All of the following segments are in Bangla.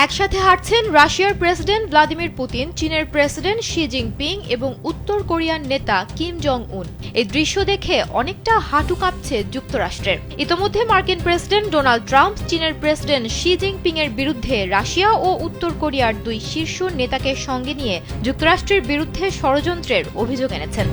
একসাথে হাঁটছেন রাশিয়ার প্রেসিডেন্ট ভ্লাদিমির পুতিন, চীনের প্রেসিডেন্ট শি জিনপিং এবং উত্তর কোরিয়ার নেতা কিম জং উন। এই দৃশ্য দেখে অনেকটা হাঁটু কাঁপছে যুক্তরাষ্ট্রের। ইতোমধ্যে মার্কিন প্রেসিডেন্ট ডোনাল্ড ট্রাম্প চীনের প্রেসিডেন্ট শি জিনপিং এর বিরুদ্ধে রাশিয়া ও উত্তর কোরিয়ার দুই শীর্ষ নেতাকে সঙ্গে নিয়ে যুক্তরাষ্ট্রের বিরুদ্ধে ষড়যন্ত্রের অভিযোগ এনেছেন।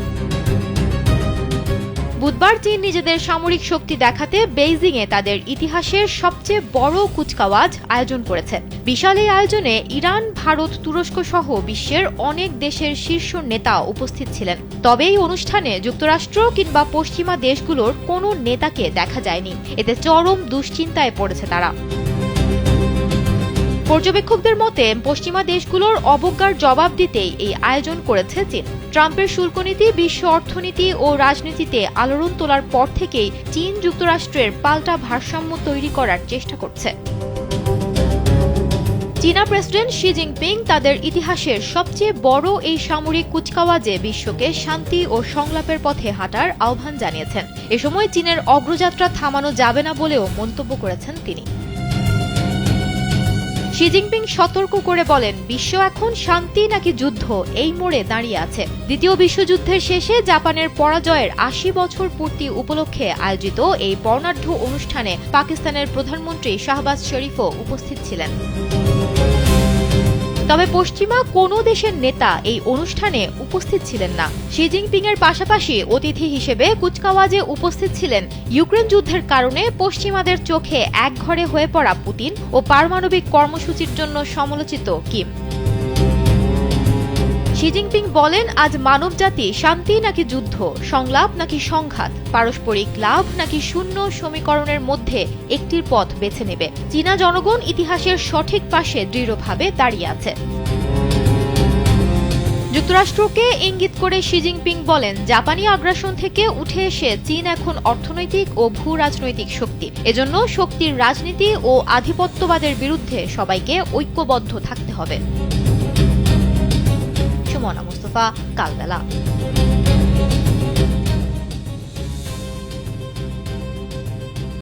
বুধবার চীন নিজেদের সামরিক শক্তি দেখাতে বেইজিংয়ে তাদের ইতিহাসের সবচেয়ে বড় কুচকাওয়াজ আয়োজন করেছে। বিশাল এই আয়োজনে ইরান, ভারত, তুরস্ক সহ বিশ্বের অনেক দেশের শীর্ষ নেতা উপস্থিত ছিলেন। তবে এই অনুষ্ঠানে যুক্তরাষ্ট্র কিংবা পশ্চিমা দেশগুলোর কোনো নেতাকে দেখা যায়নি। এতে চরম দুশ্চিন্তায় পড়েছে তারা। পর্যবেক্ষকদের মতে পশ্চিমা দেশগুলোর অবজ্ঞার জবাব দিতেই এই আয়োজন করেছে চীন। ট্রাম্পের শুল্কনীতি বিশ্ব অর্থনীতি ও রাজনীতিতে আলোড়ন তোলার পর থেকেই চীন যুক্তরাষ্ট্রের পাল্টা ভারসাম্য তৈরি করার চেষ্টা করছে। চীনা প্রেসিডেন্ট শি জিনপিং তাদের ইতিহাসের সবচেয়ে বড় এই সামরিক কুচকাওয়াজে বিশ্বকে শান্তি ও সংলাপের পথে হাঁটার আহ্বান জানিয়েছেন। এ সময় চীনের অগ্রযাত্রা থামানো যাবে না বলেও মন্তব্য করেছেন তিনি। শি জিনপিং সতর্ক করে বলেন, বিশ্ব এখন শান্তি নাকি যুদ্ধ এই মোড়ে দাঁড়িয়ে আছে। দ্বিতীয় বিশ্বযুদ্ধের শেষে জাপানের পরাজয়ের ৮০ বছর পূর্তি উপলক্ষে আয়োজিত এই বর্ণাঢ্য অনুষ্ঠানে পাকিস্তানের প্রধানমন্ত্রী শাহবাজ শরীফও উপস্থিত ছিলেন। তবে পশ্চিমা কোনো দেশের নেতা এই অনুষ্ঠানে উপস্থিত ছিলেন না। শি জিনপিং এর পাশাপাশি অতিথি হিসেবে কুচকাওয়াজে উপস্থিত ছিলেন ইউক্রেন যুদ্ধের কারণে পশ্চিমাদের চোখে একঘরে হয়ে পড়া পুতিন ও পারমাণবিক কর্মসূচির জন্য সমালোচিত কিম। শি জিনপিং বলেন, আজ মানবজাতি শান্তি নাকি যুদ্ধ, সংলাপ নাকি সংঘাত, পারস্পরিক লাভ নাকি শূন্য সমীকরণের মধ্যে একটির পথ বেছে নেবে। চীনা জনগণ ইতিহাসের সঠিক পাশে দৃঢ়ভাবে দাঁড়িয়ে আছে। যুক্তরাষ্ট্রকে ইঙ্গিত করে শি জিনপিং বলেন, জাপানি আগ্রাসন থেকে উঠে এসে চীন এখন অর্থনৈতিক ও ভূ রাজনৈতিক শক্তি। এজন্য শক্তির রাজনীতি ও আধিপত্যবাদের বিরুদ্ধে সবাইকে ঐক্যবদ্ধ থাকতে হবে। সুমনা মুস্তফা, কালবেলা।